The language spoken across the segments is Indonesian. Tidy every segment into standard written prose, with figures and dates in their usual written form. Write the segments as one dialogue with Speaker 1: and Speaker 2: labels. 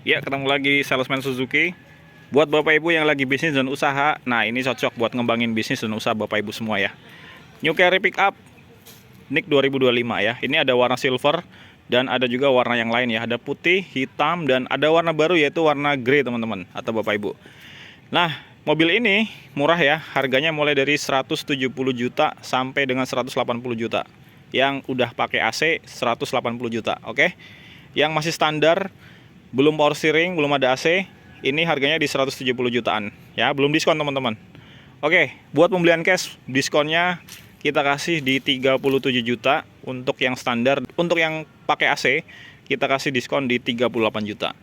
Speaker 1: Ya, ketemu lagi Salesman Suzuki. Buat Bapak Ibu yang lagi bisnis dan usaha, nah ini cocok buat ngembangin bisnis dan usaha Bapak Ibu semua ya. New Carry Pickup NIK 2025 ya. Ini ada warna silver dan ada juga warna yang lain ya. Ada putih, hitam, dan ada warna baru yaitu warna grey teman-teman atau Bapak Ibu. Nah, mobil ini murah ya. Harganya mulai dari 170 juta sampai dengan 180 juta. Yang udah pakai AC 180 juta, oke? Yang masih standar, belum power steering, belum ada AC, ini harganya di 170 jutaan ya, belum diskon teman-teman. Oke, buat pembelian cash diskonnya kita kasih di 37 juta untuk yang standar. Untuk yang pakai AC kita kasih diskon di 38 juta.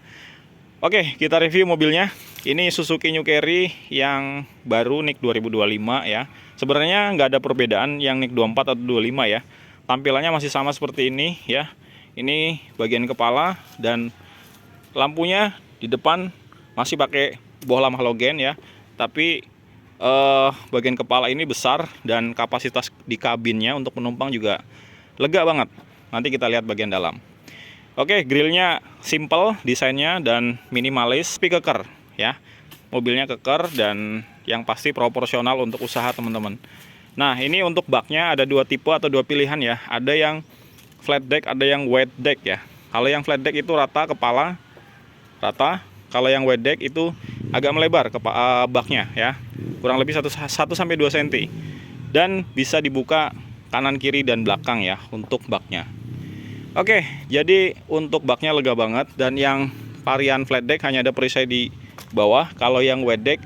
Speaker 1: Oke, kita review mobilnya. Ini Suzuki New Carry yang baru NIK 2025 ya. Sebenarnya nggak ada perbedaan yang NIK 24 atau 25 ya. Tampilannya masih sama seperti ini ya. Ini bagian kepala dan lampunya di depan masih pakai bohlam halogen ya. Tapi bagian kepala ini besar dan kapasitas di kabinnya untuk penumpang juga lega banget. Nanti kita lihat bagian dalam. Oke, grillnya simple desainnya dan minimalis, tapi keker ya. Mobilnya keker dan yang pasti proporsional untuk usaha teman-teman. Nah, ini untuk baknya ada dua tipe atau dua pilihan ya. Ada yang flat deck, ada yang wide deck ya. Kalau yang flat deck itu rata kepala, rata. Kalau yang wide deck itu agak melebar ke baknya ya. Kurang lebih 1 sampai 2 cm. Dan bisa dibuka kanan kiri dan belakang ya untuk baknya. Oke, jadi untuk baknya lega banget dan yang varian flat deck hanya ada perisai di bawah. Kalau yang wide deck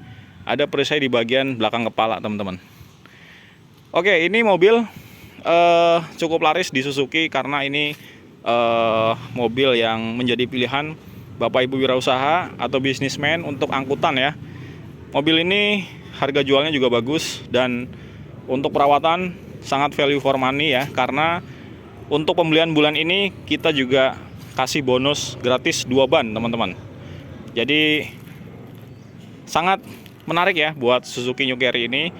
Speaker 1: ada perisai di bagian belakang kepala, teman-teman. Oke, ini mobil cukup laris di Suzuki karena ini mobil yang menjadi pilihan Bapak Ibu wirausaha atau bisnismen untuk angkutan ya. Mobil ini harga jualnya juga bagus dan untuk perawatan sangat value for money ya, karena untuk pembelian bulan ini kita juga kasih bonus gratis 2 ban teman-teman. Jadi sangat menarik ya buat Suzuki New Carry ini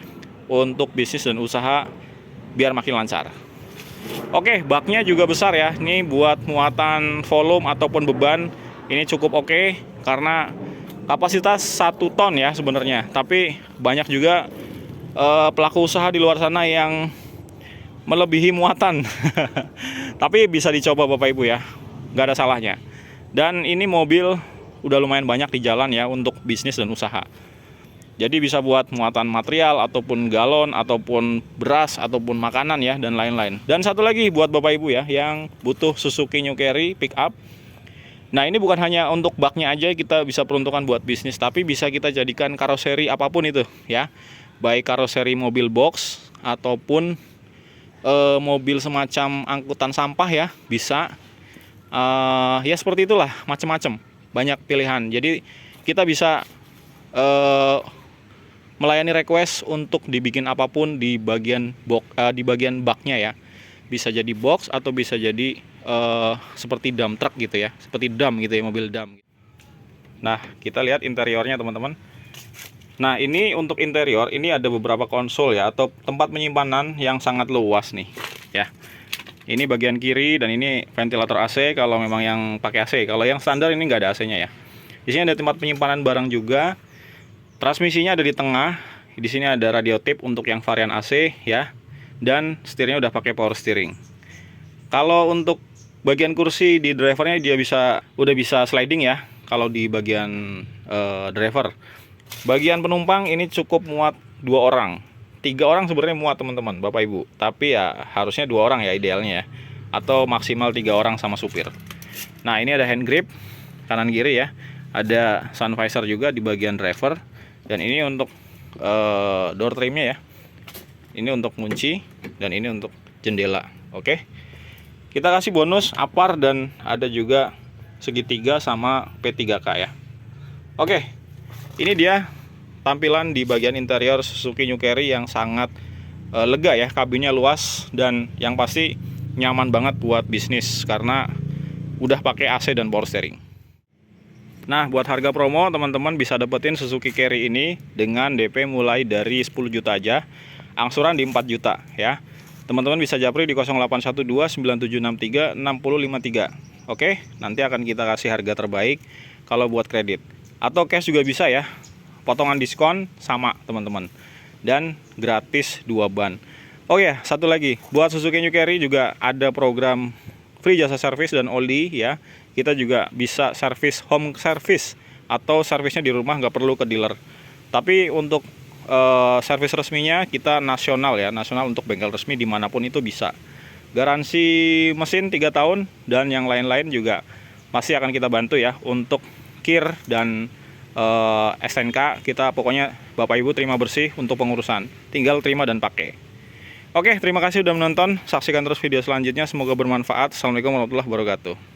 Speaker 1: untuk bisnis dan usaha biar makin lancar. Oke, baknya juga besar ya. Ini buat muatan volume ataupun beban ini cukup oke karena kapasitas 1 ton ya sebenarnya. Tapi banyak juga pelaku usaha di luar sana yang melebihi muatan. Tapi bisa dicoba Bapak Ibu ya, nggak ada salahnya. Dan ini mobil udah lumayan banyak di jalan ya untuk bisnis dan usaha. Jadi bisa buat muatan material ataupun galon ataupun beras ataupun makanan ya dan lain-lain. Dan satu lagi buat Bapak Ibu ya yang butuh Suzuki New Carry pickup. Nah, ini bukan hanya untuk baknya aja kita bisa peruntukan buat bisnis, tapi bisa kita jadikan karoseri apapun itu ya. Baik karoseri mobil box ataupun mobil semacam angkutan sampah ya, bisa. Ya seperti itulah, macam-macam, banyak pilihan. Jadi kita bisa melayani request untuk dibikin apapun di bagian di bagian baknya ya. Bisa jadi box atau bisa jadi seperti dump truck gitu ya, seperti dump gitu ya, mobil dump. Nah, kita lihat interiornya teman-teman. Nah, ini untuk interior ini ada beberapa konsol ya atau tempat penyimpanan yang sangat luas nih ya. Ini bagian kiri dan ini ventilator AC kalau memang yang pakai AC. Kalau yang standar ini nggak ada AC-nya ya. Di sini ada tempat penyimpanan barang juga. Transmisinya ada di tengah. Di sini ada radio tip untuk yang varian AC ya. Dan setirnya udah pakai power steering. Kalau untuk bagian kursi di drivernya dia udah bisa sliding ya. Kalau di bagian driver. Bagian penumpang ini cukup muat 2 orang. 3 orang sebenarnya muat teman-teman, Bapak Ibu. Tapi ya harusnya 2 orang ya idealnya ya. Atau maksimal 3 orang sama supir. Nah, ini ada hand grip kanan kiri ya. Ada sun visor juga di bagian driver. Dan ini untuk door trimnya ya. Ini untuk kunci dan ini untuk jendela. Oke. Kita kasih bonus apar dan ada juga segitiga sama P3K ya. Oke. Ini dia tampilan di bagian interior Suzuki New Carry yang sangat lega ya, kabinnya luas dan yang pasti nyaman banget buat bisnis karena udah pakai AC dan power steering. Nah, buat harga promo teman-teman bisa dapetin Suzuki Carry ini dengan DP mulai dari 10 juta aja, angsuran di 4 juta ya. Teman-teman bisa japri di 0812 9763 6053. Oke, nanti akan kita kasih harga terbaik kalau buat kredit. Atau cash juga bisa ya. Potongan diskon sama teman-teman. Dan gratis 2 ban. Oh ya, satu lagi, buat Suzuki New Carry juga ada program free jasa servis dan oli ya. Kita juga bisa servis home service atau servisnya di rumah, nggak perlu ke dealer. Tapi untuk servis resminya kita nasional ya, nasional untuk bengkel resmi dimanapun itu bisa. Garansi mesin 3 tahun dan yang lain-lain juga masih akan kita bantu ya untuk kir dan SNK. Kita pokoknya Bapak Ibu terima bersih untuk pengurusan, tinggal terima dan pakai. Oke, terima kasih sudah menonton, saksikan terus video selanjutnya, semoga bermanfaat. Assalamualaikum warahmatullahi wabarakatuh.